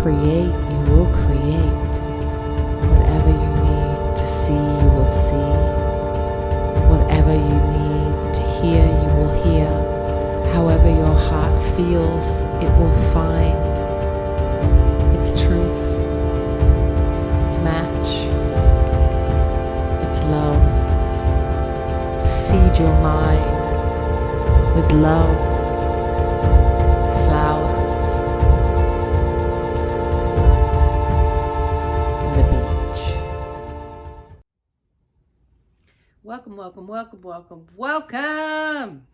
create, you will create. Whatever you need to see, you will see. Whatever you need to hear, you will hear. However your heart feels, it will find its truth, its match, its love. Feed your mind with love, flowers, and the beach. Welcome, welcome, welcome, welcome, welcome!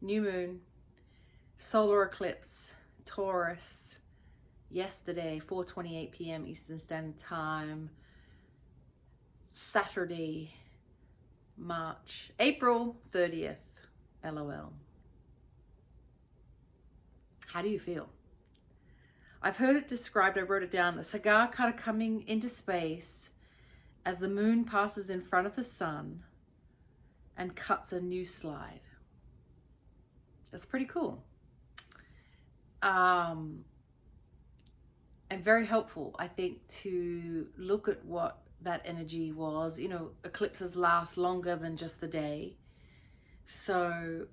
New moon, solar eclipse, Taurus, yesterday, 4:28 p.m. Eastern Standard Time, Saturday, April 30th, LOL. How do you feel? I've heard it described, I wrote it down, a cigar cutter coming into space as the moon passes in front of the sun and cuts a new slide. That's pretty cool. And very helpful, I think, to look at what that energy was. You know, eclipses last longer than just the day. So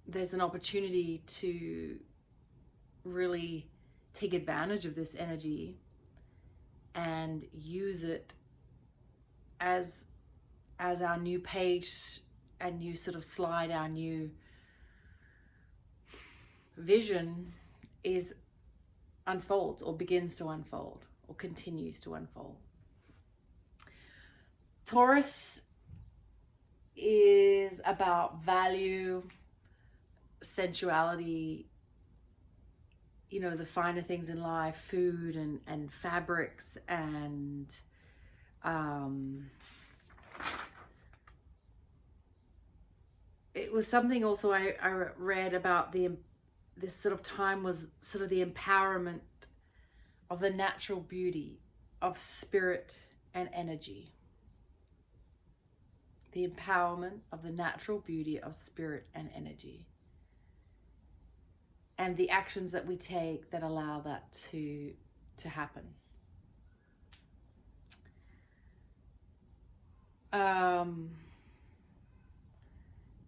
there's an opportunity to really take advantage of this energy and use it as our new page and new sort of slide, our new vision unfolds or begins to unfold or continues to unfold. Taurus is about value, sensuality, you know, the finer things in life, food and fabrics, and it was something also I read about this sort of time was sort of the empowerment of the natural beauty of spirit and energy. The empowerment of the natural beauty of spirit and energy. And the actions that we take that allow that to happen.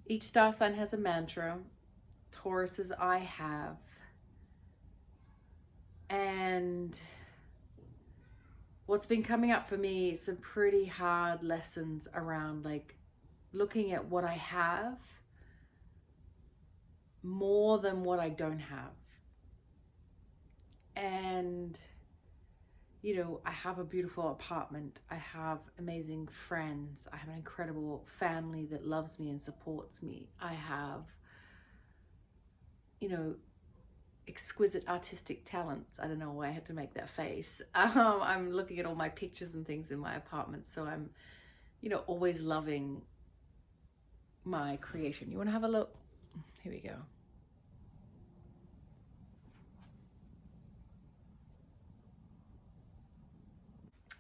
Each star sign has a mantra. Taurus's I have. And what's been coming up for me is some pretty hard lessons around like looking at what I have more than what I don't have. And, you know, I have a beautiful apartment. I have amazing friends. I have an incredible family that loves me and supports me. I have, you know, exquisite artistic talents. I don't know why I had to make that face. I'm looking at all my pictures and things in my apartment. So I'm, you know, always loving my creation. You want to have a look? Here we go.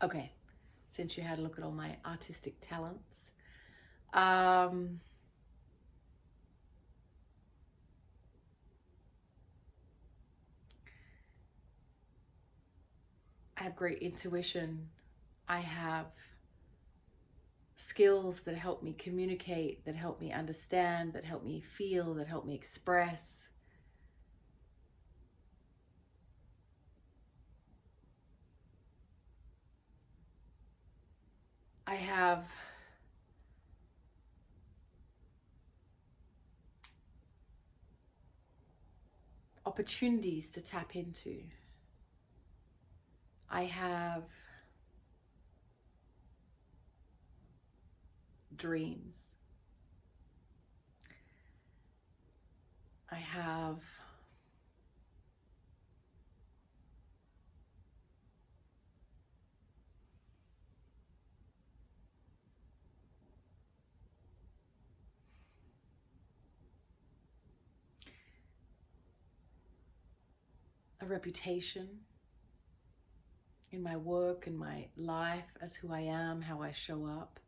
Okay, since you had a look at all my artistic talents. I have great intuition. I have skills that help me communicate, that help me understand, that help me feel, that help me express. I have opportunities to tap into. I have dreams. I have a reputation in my work, in my life, as who I am, how I show up.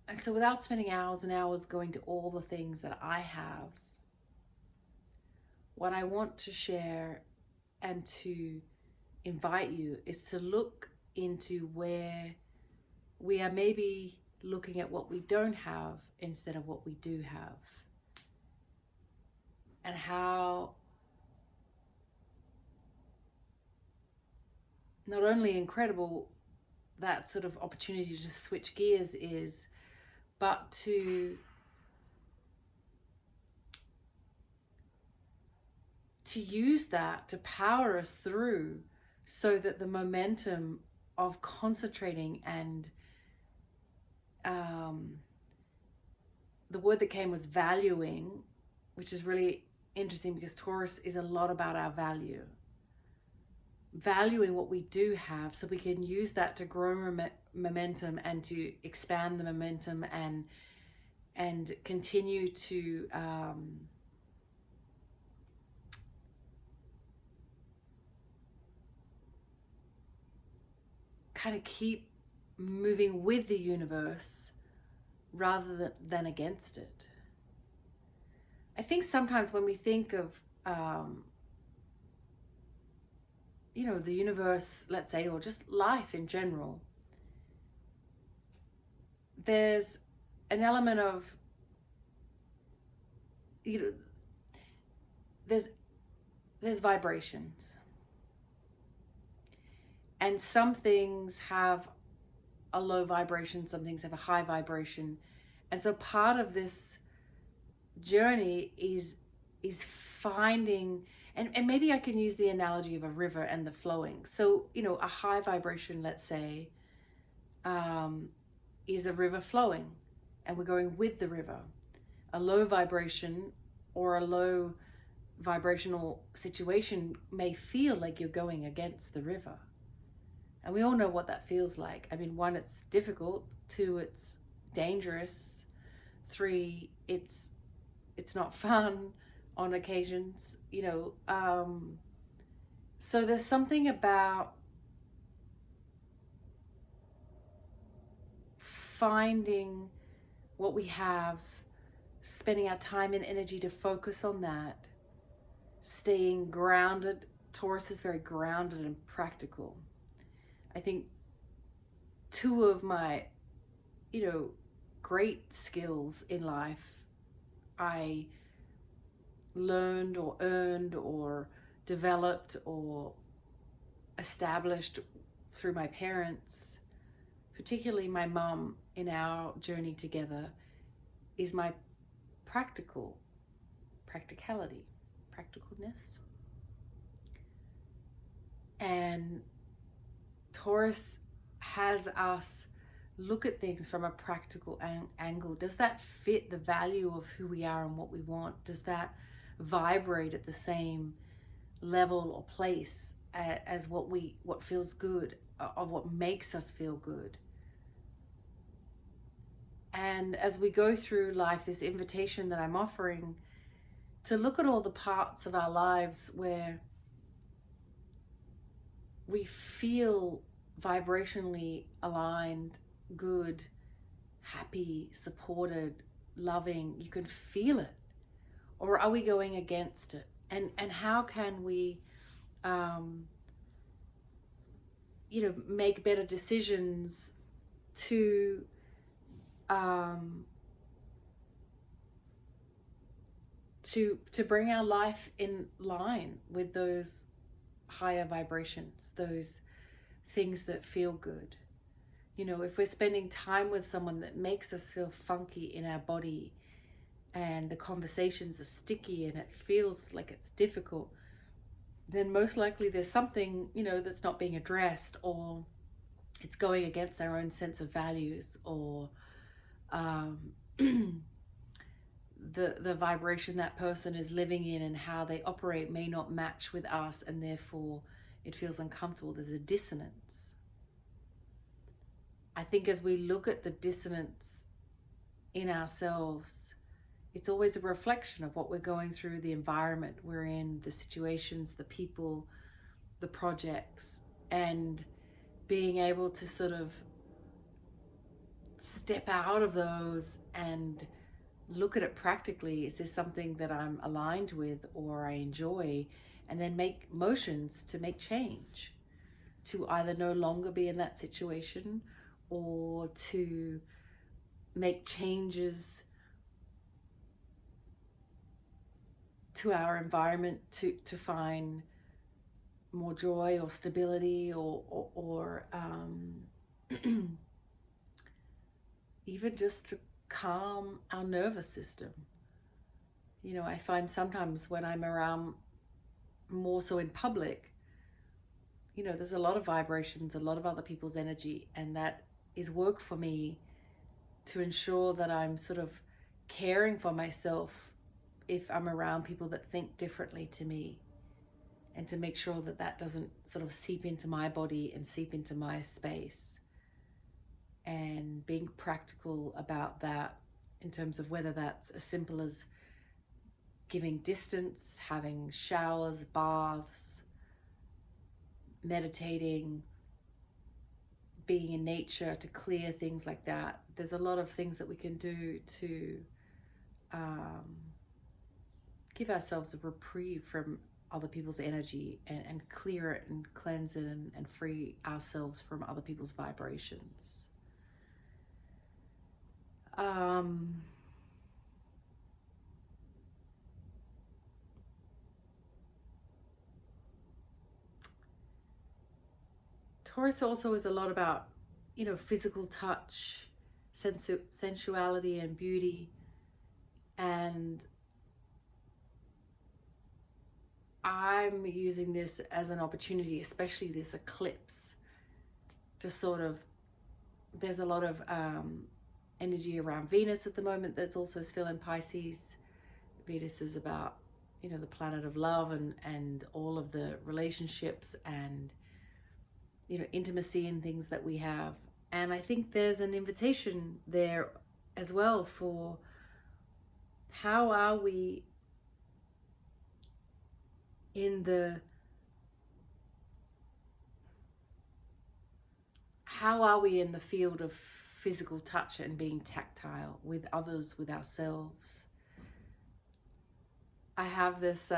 And so without spending hours and hours going to all the things that I have, what I want to share and to invite you is to look into where we are maybe looking at what we don't have instead of what we do have, and how not only incredible that sort of opportunity to switch gears is, but to use that to power us through, so that the momentum of concentrating and the word that came was valuing, which is really interesting because Taurus is a lot about our valuing what we do have, so we can use that to grow momentum and to expand the momentum and continue to kind of keep moving with the universe rather than against it. I think sometimes when we think of the universe, let's say, or just life in general, there's an element of, there's vibrations, and some things have a low vibration, some things have a high vibration, and so part of this journey is finding, and maybe I can use the analogy of a river and the flowing. So a high vibration, let's say, is a river flowing and we're going with the river. A low vibration or a low vibrational situation may feel like you're going against the river, and we all know what that feels like. I mean, 1, it's difficult. 2, it's dangerous. 3, it's not fun on occasions, so there's something about finding what we have, spending our time and energy to focus on that, staying grounded. Taurus is very grounded and practical. I think 2 of my, great skills in life I learned or earned or developed or established through my parents, particularly my mom in our journey together, is my practicalness. And Taurus has us look at things from a practical angle. Does that fit the value of who we are and what we want? Does that vibrate at the same level or place as what feels good, or what makes us feel good? And as we go through life, this invitation that I'm offering to look at all the parts of our lives where we feel vibrationally aligned, good, happy, supported, loving. You can feel it. Or are we going against it? And how can we make better decisions to bring our life in line with those higher vibrations, those things that feel good. If we're spending time with someone that makes us feel funky in our body, and the conversations are sticky and it feels like it's difficult, then most likely there's something, that's not being addressed, or it's going against our own sense of values, or the vibration that person is living in and how they operate may not match with us, and therefore it feels uncomfortable. There's a dissonance. I think as we look at the dissonance in ourselves, it's always a reflection of what we're going through, the environment we're in, the situations, the people, the projects, and being able to sort of step out of those and look at it practically. Is this something that I'm aligned with or I enjoy? And then make motions to make change, to either no longer be in that situation or to make changes to our environment to find more joy or stability or even just to calm our nervous system. You know, I find sometimes when I'm around, more so in public, you know, there's a lot of vibrations, a lot of other people's energy, and that is work for me to ensure that I'm sort of caring for myself if I'm around people that think differently to me, and to make sure that that doesn't sort of seep into my body and seep into my space, and being practical about that in terms of whether that's as simple as giving distance, having showers, baths, meditating, being in nature to clear things like that. There's a lot of things that we can do to give ourselves a reprieve from other people's energy, and clear it and cleanse it, and free ourselves from other people's vibrations. Taurus also is a lot about, you know, physical touch, sensuality and beauty. And I'm using this as an opportunity, especially this eclipse, to sort of, there's a lot of energy around Venus at the moment that's also still in Pisces. Venus is about, you know, the planet of love and all of the relationships and, you know, intimacy and things that we have. And I think there's an invitation there as well for how are we in the field of physical touch and being tactile with others, with ourselves. I have this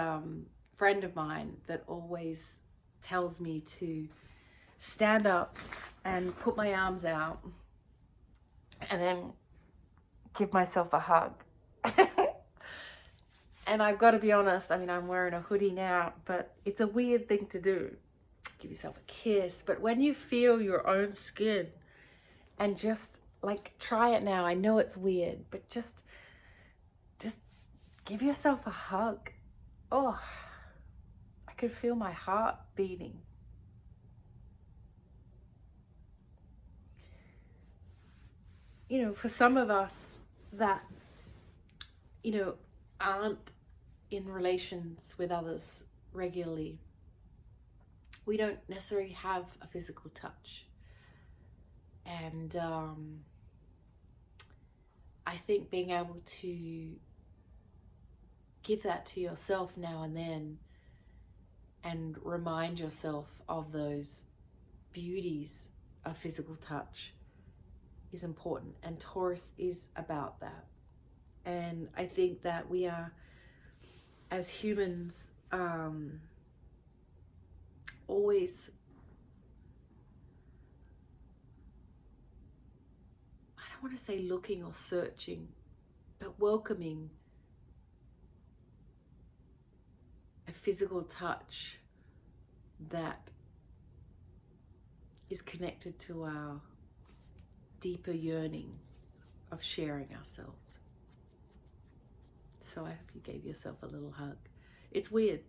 friend of mine that always tells me to stand up and put my arms out and then give myself a hug. And I've got to be honest, I mean, I'm wearing a hoodie now, but it's a weird thing to do. Give yourself a kiss. But when you feel your own skin, and just like, try it now. I know it's weird, but just give yourself a hug. Oh, I could feel my heart beating. You know, for some of us that, you know, aren't in relations with others regularly, we don't necessarily have a physical touch. And I think being able to give that to yourself now and then, and remind yourself of those beauties of physical touch, is important. And Taurus is about that. And I think that we are, as humans, always, I don't want to say looking or searching, but welcoming a physical touch that is connected to our deeper yearning of sharing ourselves. So I hope you gave yourself a little hug. It's weird.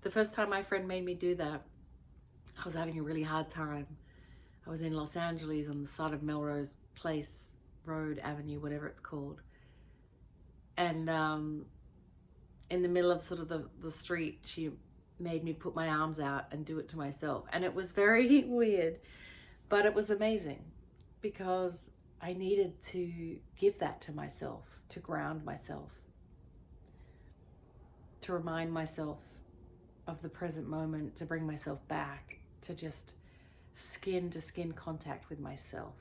The first time my friend made me do that, I was having a really hard time. I was in Los Angeles on the side of Melrose Place, Road, Avenue, whatever it's called. And in the middle of sort of the street, she made me put my arms out and do it to myself. And it was very weird, but it was amazing, because I needed to give that to myself, to ground myself, to remind myself of the present moment, to bring myself back to just skin to skin contact with myself.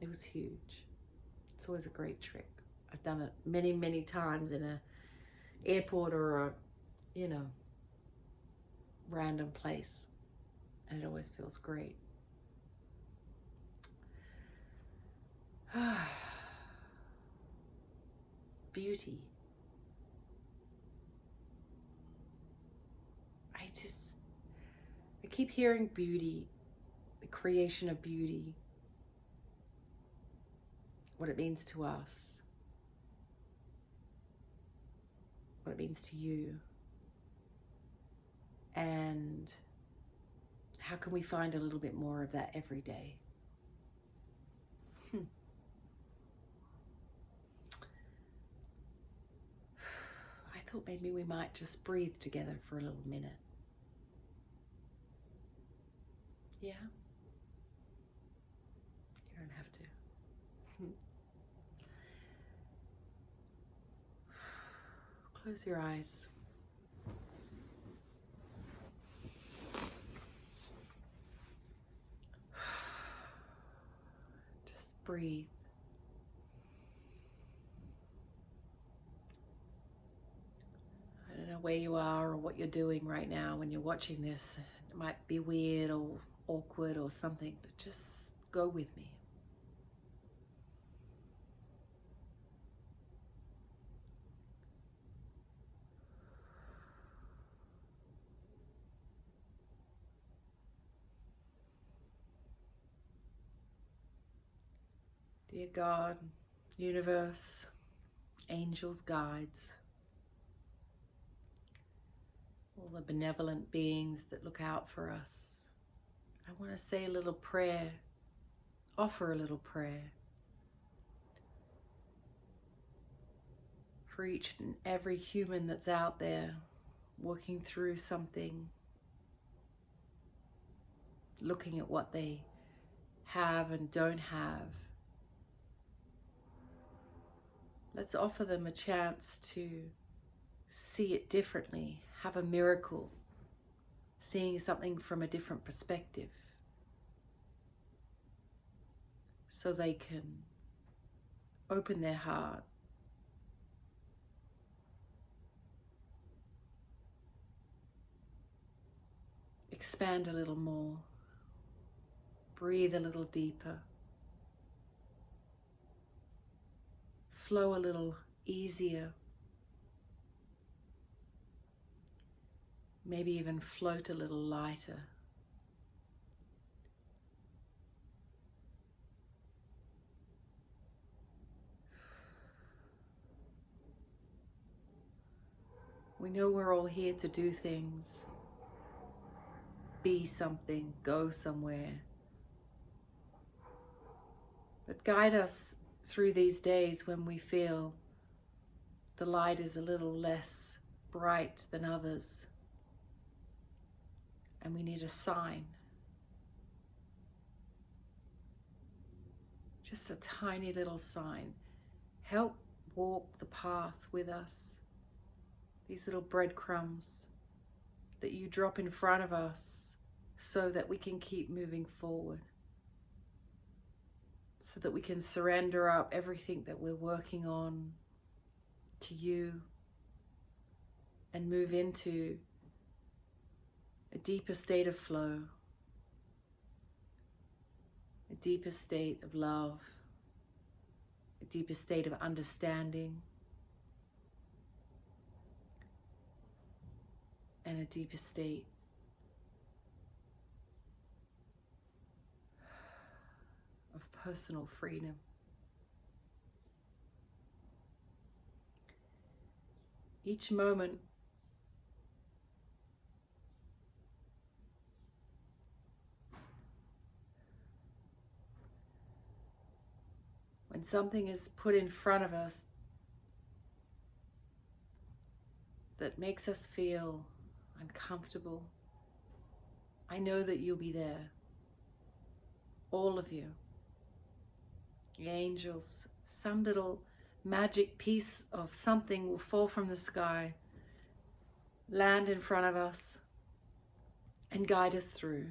It was huge. It's always a great trick. I've done it many, many times in a airport or a, you know, random place, and it always feels great. Beauty. I keep hearing beauty, the creation of beauty, what it means to us, what it means to you, and how can we find a little bit more of that every day? I thought maybe we might just breathe together for a little minute. Yeah? You don't have to. Close your eyes. Just breathe. I don't know where you are or what you're doing right now when you're watching this. It might be weird or awkward or something, but just go with me. Dear God, universe, angels, guides, all the benevolent beings that look out for us, I want to say a little prayer, offer a little prayer for each and every human that's out there working through something, looking at what they have and don't have. Let's offer them a chance to see it differently, have a miracle, seeing something from a different perspective, so they can open their heart, expand a little more, breathe a little deeper, flow a little easier, maybe even float a little lighter. We know we're all here to do things, be something, go somewhere. But guide us through these days when we feel the light is a little less bright than others, and we need a sign. Just a tiny little sign. Help walk the path with us. These little breadcrumbs that you drop in front of us so that we can keep moving forward, so that we can surrender up everything that we're working on to you and move into a deeper state of flow, a deeper state of love, a deeper state of understanding, and a deeper state of personal freedom. Each moment when something is put in front of us that makes us feel uncomfortable, I know that you'll be there. All of you, the angels, some little magic piece of something will fall from the sky, land in front of us, and guide us through.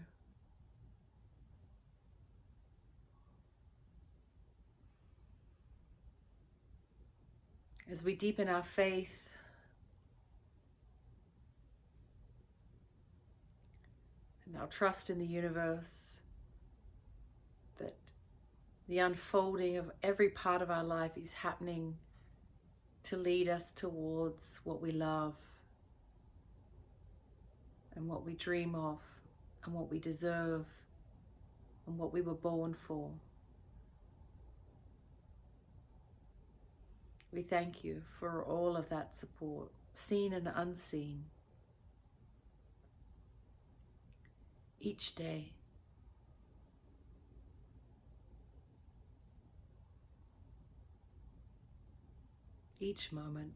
As we deepen our faith and our trust in the universe, that the unfolding of every part of our life is happening to lead us towards what we love and what we dream of and what we deserve and what we were born for. We thank you for all of that support, seen and unseen, each day. Each moment.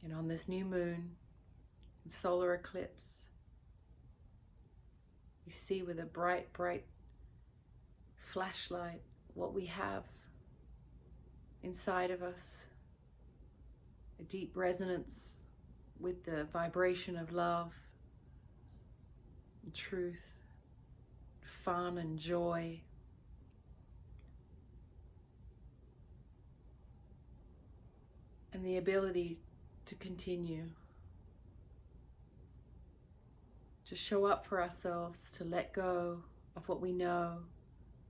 And on this new moon and solar eclipse, we see with a bright, bright flashlight what we have inside of us, a deep resonance with the vibration of love and truth, fun and joy. And the ability to continue to show up for ourselves, to let go of what we know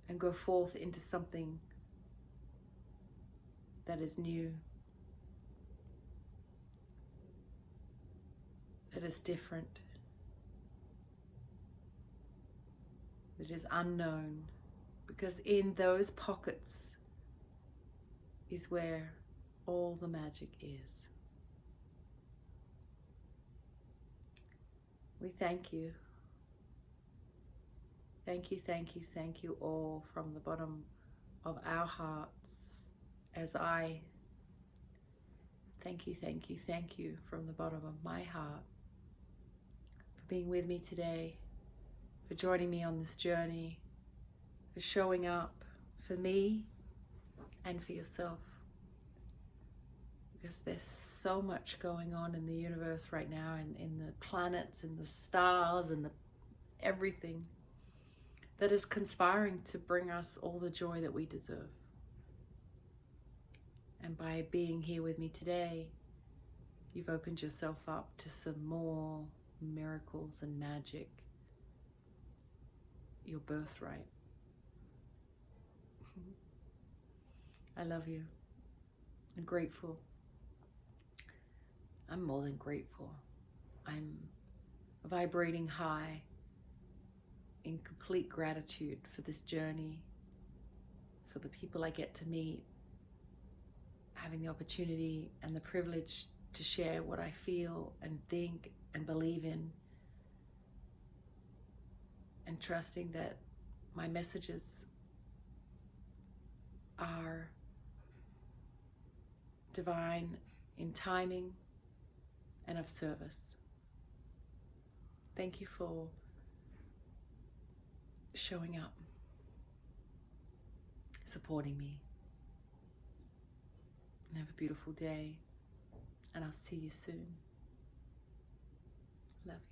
and go forth into something that is new, that is different, that is unknown, because in those pockets is where all the magic is. We thank you. Thank you, thank you, thank you all from the bottom of our hearts, as I thank you, thank you, thank you from the bottom of my heart for being with me today, for joining me on this journey, for showing up for me and for yourself. Because there's so much going on in the universe right now, and in the planets and the stars and everything that is conspiring to bring us all the joy that we deserve. And by being here with me today, you've opened yourself up to some more miracles and magic, your birthright. I love you. I'm grateful. I'm more than grateful. I'm vibrating high in complete gratitude for this journey, for the people I get to meet, having the opportunity and the privilege to share what I feel and think and believe in, and trusting that my messages are divine in timing and of service. Thank you for showing up, supporting me, and have a beautiful day, and I'll see you soon. Love you.